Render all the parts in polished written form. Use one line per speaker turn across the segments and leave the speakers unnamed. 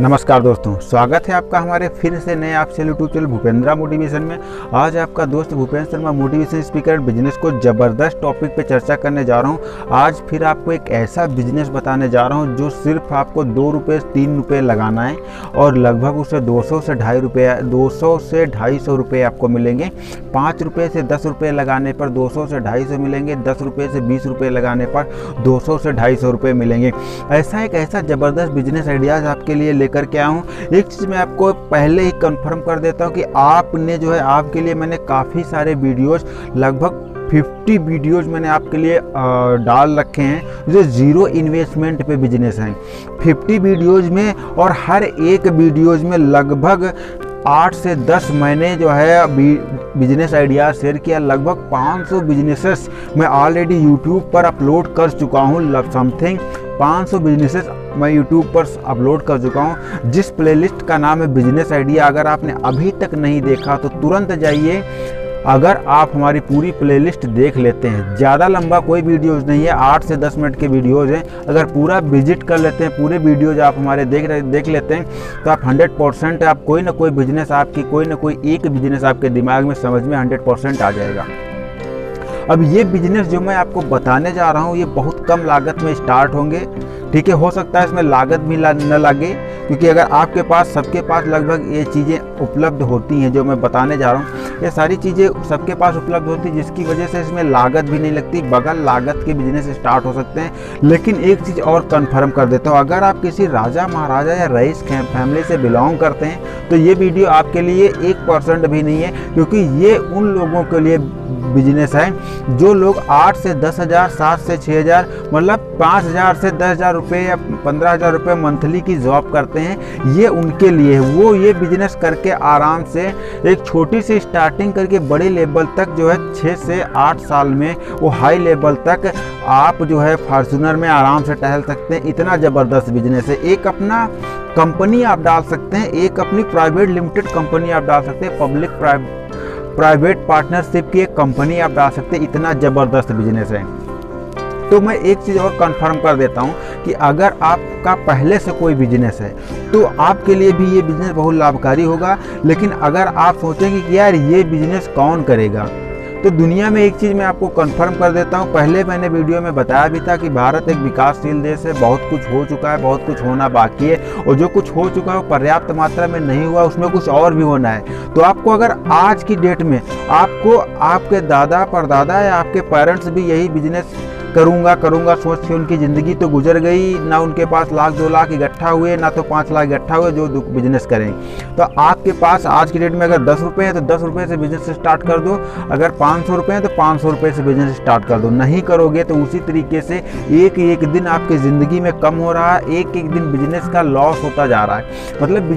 नमस्कार दोस्तों, स्वागत है आपका हमारे फिर से नए आपसे यूट्यूब चैनल भूपेंद्रा मोटिवेशन में। आज आपका दोस्त Bhupendra Sharma motivation speaker business को ज़बरदस्त टॉपिक पे चर्चा करने जा रहा हूँ। आज फिर आपको एक ऐसा बिजनेस बताने जा रहा हूँ जो सिर्फ आपको 2 रुपये 3 रुपये लगाना है और लगभग उसे 200 से 250 रुपये आपको मिलेंगे। 5 रुपये से 10 रुपये लगाने पर 200 से 250 मिलेंगे। 10 रुपये से 20 रुपये लगाने पर 200 से 250 रुपये मिलेंगे। ऐसा ज़बरदस्त बिजनेस आइडियाज़ आपके लिए लेकर के आया हूँ। एक चीज़ मैं आपको पहले ही कंफर्म कर देता हूँ कि आपने जो है आपके लिए मैंने काफ़ी सारे वीडियोस, लगभग 50 वीडियोस मैंने आपके लिए डाल रखे हैं जो ज़ीरो इन्वेस्टमेंट पे बिजनेस हैं। 50 वीडियोस में और हर एक वीडियोस में लगभग 8 से 10 मैंने जो है बिजनेस आइडिया शेयर किया। लगभग 500 बिजनेसेस मैं ऑलरेडी यूट्यूब पर अपलोड कर चुका हूँ। 500 बिजनेसेस मैं यूट्यूब पर अपलोड कर चुका हूँ, जिस प्लेलिस्ट का नाम है बिजनेस आइडिया। अगर आपने अभी तक नहीं देखा तो तुरंत जाइए। अगर आप हमारी पूरी प्लेलिस्ट देख लेते हैं, ज़्यादा लंबा कोई वीडियोज़ नहीं है, 8 से 10 मिनट के वीडियोज़ हैं। अगर पूरा विजिट कर लेते हैं, पूरे वीडियोज़ आप हमारे देख लेते हैं तो आप 100% आप कोई ना कोई बिजनेस आपकी, कोई ना कोई एक बिजनेस आपके दिमाग में समझ में 100% आ जाएगा। अब ये बिजनेस जो मैं आपको बताने जा रहा हूँ ये बहुत कम लागत में स्टार्ट होंगे। ठीक है, हो सकता है इसमें लागत भी न लगे, क्योंकि अगर आपके पास, सबके पास लगभग ये चीज़ें उपलब्ध होती हैं जो मैं बताने जा रहा हूँ। ये सारी चीज़ें सबके पास उपलब्ध होती हैं, जिसकी वजह से इसमें लागत भी नहीं लगती। बगैर लागत के बिजनेस स्टार्ट हो सकते हैं। लेकिन एक चीज़ और कंफर्म कर देता हूँ, अगर आप किसी राजा महाराजा या रईस फैमिली से बिलोंग करते हैं तो ये वीडियो आपके लिए 1% भी नहीं है, क्योंकि ये उन लोगों के लिए बिजनेस है जो लोग 8 से 10 हज़ार, 7 से 6 हज़ार, मतलब 5,000 से 10,000 रुपये या 15,000 रुपये मंथली की जॉब करते हैं। ये उनके लिए है। वो ये बिजनेस करके आराम से एक छोटी सी स्टार्टिंग करके बड़े लेवल तक जो है 6 से 8 साल में वो हाई लेवल तक आप जो है फॉर्च्यूनर में आराम से टहल सकते हैं। इतना ज़बरदस्त बिजनेस है। एक अपना कंपनी आप डाल सकते हैं, एक अपनी प्राइवेट लिमिटेड कंपनी आप डाल सकते हैं, पब्लिक प्राइवेट पार्टनरशिप की एक कंपनी आप डाल सकते हैं। इतना ज़बरदस्त बिजनेस है। तो मैं एक चीज़ और कंफर्म कर देता हूं कि अगर आपका पहले से कोई बिजनेस है तो आपके लिए भी ये बिजनेस बहुत लाभकारी होगा। लेकिन अगर आप सोचेंगे कि यार ये बिजनेस कौन करेगा, तो दुनिया में एक चीज़ मैं आपको कंफर्म कर देता हूँ। पहले मैंने वीडियो में बताया भी था कि भारत एक विकासशील देश है। बहुत कुछ हो चुका है, बहुत कुछ होना बाकी है, और जो कुछ हो चुका है वो पर्याप्त मात्रा में नहीं हुआ, उसमें कुछ और भी होना है। तो आपको अगर आज की डेट में आपको आपके दादा परदादा या आपके पेरेंट्स भी यही बिजनेस करूँगा सोच के उनकी ज़िंदगी तो गुजर गई, ना उनके पास 1,00,000 2 लाख इकट्ठा हुए, ना तो 5 लाख इकट्ठा हुए जो बिजनेस करें। तो आपके पास आज की डेट में अगर 10 रुपये है तो 10 रुपये से बिजनेस स्टार्ट कर दो। अगर 500 रुपये है तो 500 रुपये से बिजनेस स्टार्ट कर दो। नहीं करोगे तो उसी तरीके से एक एक दिन आपकी ज़िंदगी में कम हो रहा है, एक एक दिन बिजनेस का लॉस होता जा रहा है। मतलब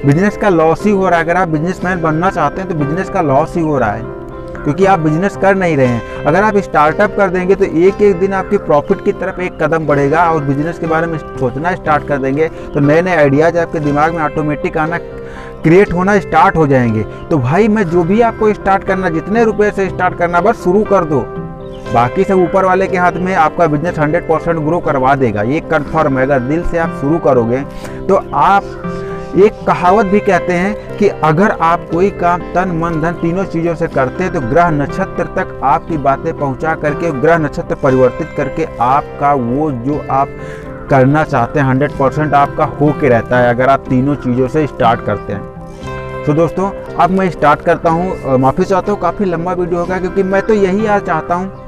बिजनेस का लॉस ही हो रहा है। अगर आप बिजनेसमैन बनना चाहते हैं तो बिजनेस का लॉस ही हो रहा है, क्योंकि आप बिजनेस कर नहीं रहे हैं। अगर आप स्टार्टअप कर देंगे तो एक एक दिन आपकी प्रॉफिट की तरफ एक कदम बढ़ेगा और बिजनेस के बारे में सोचना स्टार्ट कर देंगे तो नए नए आइडियाज़ आपके दिमाग में ऑटोमेटिक आना, क्रिएट होना स्टार्ट हो जाएंगे। तो भाई मैं जो भी आपको स्टार्ट करना, जितने रुपए से स्टार्ट करना, बस शुरू कर दो। बाकी सब ऊपर वाले के हाथ में। आपका बिजनेस 100% ग्रो करवा देगा, ये कन्फर्म है। अगर दिल से आप शुरू करोगे तो आप, एक कहावत भी कहते हैं कि अगर आप कोई काम तन मन धन तीनों चीज़ों से करते हैं तो ग्रह नक्षत्र तक आपकी बातें पहुंचा करके, ग्रह नक्षत्र परिवर्तित करके आपका वो जो आप करना चाहते हैं 100% आपका हो के रहता है, अगर आप तीनों चीज़ों से स्टार्ट करते हैं। तो दोस्तों अब मैं स्टार्ट करता हूँ। माफ़ी चाहता हूँ, काफ़ी लंबा वीडियो होगा, क्योंकि मैं तो यही आज चाहता हूँ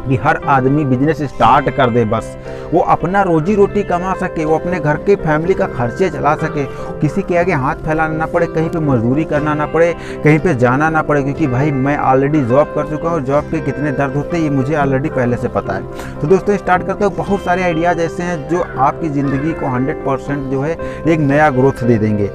कि हर आदमी बिजनेस स्टार्ट कर दे। बस वो अपना रोजी रोटी कमा सके, वो अपने घर के फैमिली का खर्चे चला सके, किसी के आगे हाथ फैलाना ना पड़े, कहीं पे मजदूरी करना ना पड़े, कहीं पे जाना ना पड़े। क्योंकि भाई मैं ऑलरेडी जॉब कर चुका हूँ, जॉब के कितने दर्द होते हैं ये मुझे ऑलरेडी पहले से पता है। तो दोस्तों स्टार्ट करते हो। बहुत सारे आइडियाज़ ऐसे हैं जो आपकी ज़िंदगी को 100% जो है एक नया ग्रोथ दे देंगे।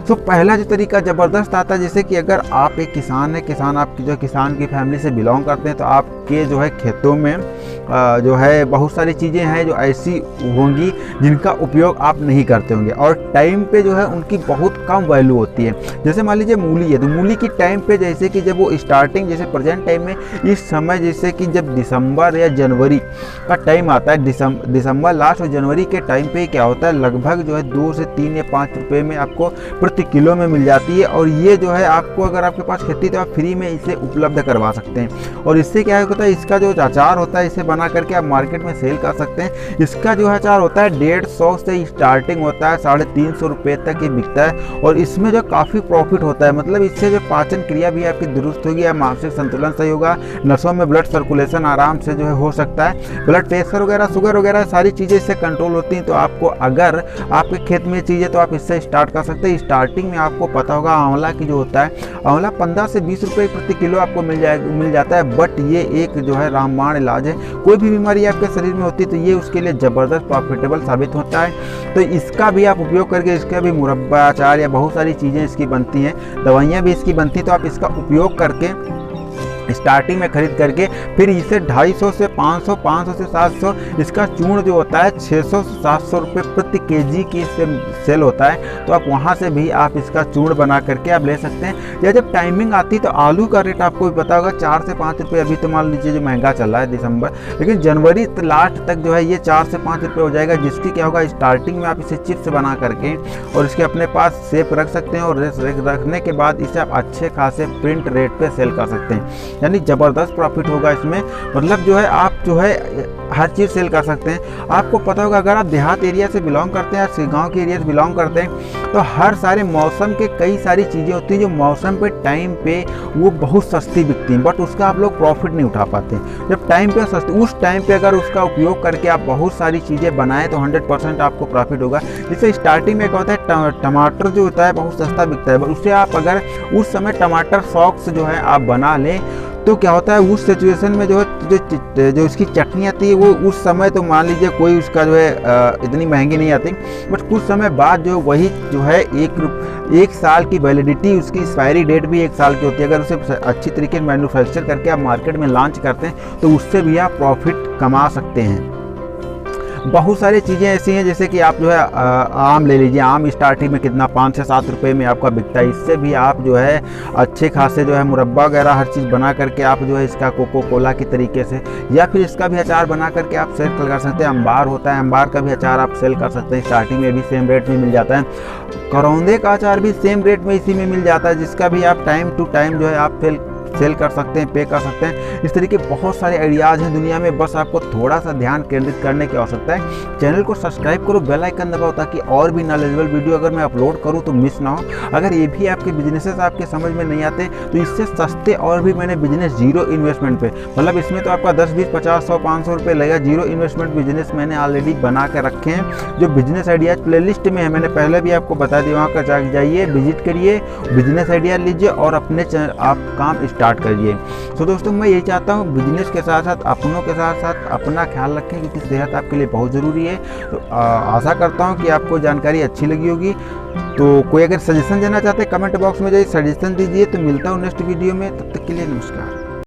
तो पहला जो तरीका ज़बरदस्त आता है, जैसे कि अगर आप एक किसान है, किसान आपकी जो किसान की फैमिली से बिलोंग करते हैं, तो आपके जो है खेतों में जो है बहुत सारी चीज़ें हैं जो ऐसी होंगी जिनका उपयोग आप नहीं करते होंगे और टाइम पे जो है उनकी बहुत कम वैल्यू होती है। जैसे मान लीजिए मूली है, तो मूली की टाइम पे जैसे कि जब वो स्टार्टिंग, जैसे प्रेजेंट टाइम में इस समय, जैसे कि जब दिसंबर या जनवरी का टाइम आता है, दिसंबर लास्ट और जनवरी के टाइम पे क्या होता है, लगभग जो है 2 से 3 या 5 रुपये में आपको प्रति किलो में मिल जाती है। और ये जो है आपको, अगर आपके पास खेती तो आप फ्री में इसे उपलब्ध करवा सकते हैं। और इससे क्या होता है, इसका जो अचार होता है, इसे बना करके आप मार्केट में सेल कर सकते हैं। इसका जो अचार होता है 150 से स्टार्टिंग होता है, 350 रुपये तक ये बिकता है। और इसमें जो काफ़ी प्रॉफिट होता है, मतलब इससे जो पाचन क्रिया भी आपकी दुरुस्त होगी, मानसिक संतुलन सही होगा, नसों में ब्लड सर्कुलेशन आराम से जो है हो सकता है, ब्लड प्रेशर वगैरह, शुगर वगैरह सारी चीज़ें इससे कंट्रोल होती हैं। तो आपको अगर आपके खेत में चीज़ें, तो आप इससे स्टार्ट कर सकते हैं। स्टार्टिंग में आपको पता होगा आंवला की जो होता है, आंवला 15 से 20 रुपये प्रति किलो आपको मिल जाता है। बट ये एक जो है रामबाण इलाज है। कोई भी बीमारी आपके शरीर में होती है तो ये उसके लिए ज़बरदस्त प्रॉफिटेबल साबित होता है। तो इसका भी आप उपयोग करके, इसका भी मुरब्बा, अचार या बहुत सारी चीज़ें इसकी बनती हैं, दवाइयाँ भी इसकी बनती हैं। तो आप इसका उपयोग करके स्टार्टिंग में खरीद करके फिर इसे 250 से 500, 500 से 700, इसका चूर्ण जो होता है 600 से 700 रुपये प्रति केजी की इससे सेल होता है। तो आप वहाँ से भी आप इसका चूर्ण बना करके आप ले सकते हैं। या जब टाइमिंग आती है तो आलू का रेट आपको भी पता होगा 4 से 5 रुपये, अभी तो मान लीजिए जो महंगा चल रहा है दिसंबर, लेकिन जनवरी लास्ट तक जो है ये 4 से 5 रुपये हो जाएगा। जिसकी क्या होगा, स्टार्टिंग में आप इसे चिप्स बना करके और इसके अपने पास सेप रख सकते हैं और रखने के बाद इसे आप अच्छे खासे प्रिंट रेट पे सेल कर सकते हैं, यानी ज़बरदस्त प्रॉफिट होगा इसमें। मतलब जो है आप जो है हर चीज़ सेल कर सकते हैं। आपको पता होगा, अगर आप देहात एरिया से बिलोंग करते हैं या गांव के एरिया से बिलोंग करते हैं, तो हर सारे मौसम के कई सारी चीज़ें होती हैं जो मौसम पे टाइम पे वो बहुत सस्ती बिकती हैं, बट उसका आप लोग प्रॉफिट नहीं उठा पाते। जब टाइम पे सस्ती, उस टाइम पे अगर उसका उपयोग करके आप बहुत सारी चीज़ें बनाएं तो 100% आपको प्रॉफिट होगा। जैसे स्टार्टिंग में क्या होता है, टमाटर जो होता है बहुत सस्ता बिकता है, उससे आप अगर उस समय टमाटर सॉक्स जो है आप बना लें तो क्या होता है, उस सिचुएशन में जो है जो इसकी चटनी आती है वो उस समय, तो मान लीजिए कोई उसका जो है इतनी महंगी नहीं आती, बट कुछ समय बाद जो वही जो है 1 साल की वैलिडिटी, उसकी एक्सपायरी डेट भी 1 साल की होती है। अगर उसे अच्छी तरीके से मैन्युफैक्चर करके आप मार्केट में लॉन्च करते हैं तो उससे भी आप प्रॉफिट कमा सकते हैं। बहुत सारी चीज़ें ऐसी हैं, जैसे कि आप जो है आम ले लीजिए, आम स्टार्टिंग में कितना 5 से 7 रुपये में आपका बिकता है। इससे भी आप जो है अच्छे खासे जो है मुरब्बा वगैरह हर चीज़ बना करके आप जो है इसका कोको कोला की तरीके से, या फिर इसका भी अचार बना करके आप सेल कर सकते हैं। अम्बार होता है, अम्बार का भी अचार आप सेल कर सकते हैं, स्टार्टिंग में भी सेम रेट में मिल जाता है। करौंदे का अचार भी सेम रेट में इसी में मिल जाता है, जिसका भी आप टाइम टू टाइम जो है आप सेल कर सकते हैं, पे कर सकते हैं। इस तरीके बहुत सारे आइडियाज़ हैं दुनिया में, बस आपको थोड़ा सा ध्यान केंद्रित करने की आवश्यकता है। चैनल को सब्सक्राइब करो, बेल आइकन दबाओ, ताकि और भी नॉलेजेबल वीडियो अगर मैं अपलोड करूं तो मिस ना हो। अगर ये भी आपके बिजनेसेस आपके समझ में नहीं आते तो इससे सस्ते और भी मैंने बिजनेस जीरो इन्वेस्टमेंट पे, मतलब इसमें तो आपका 10, 20, 50, 100, 500 रुपये लगेगा, जीरो इन्वेस्टमेंट बिजनेस मैंने ऑलरेडी बना के रखे हैं, जो बिजनेस आइडियाज प्लेलिस्ट में है। मैंने पहले भी आपको बता दिया, वहाँ का जाइए, विजिट करिए, बिजनेस आइडिया लीजिए और अपने आप काम स्टार्ट करिए। तो दोस्तों मैं यही चाहता हूँ, बिजनेस के साथ साथ अपनों के साथ साथ अपना ख्याल रखें, क्योंकि सेहत आपके लिए बहुत ज़रूरी है। तो आशा करता हूँ कि आपको जानकारी अच्छी लगी होगी। तो कोई अगर सजेशन देना चाहते हैं कमेंट बॉक्स में जाइए, सजेशन दीजिए। तो मिलता हूँ नेक्स्ट वीडियो में, तब तक के लिए नमस्कार।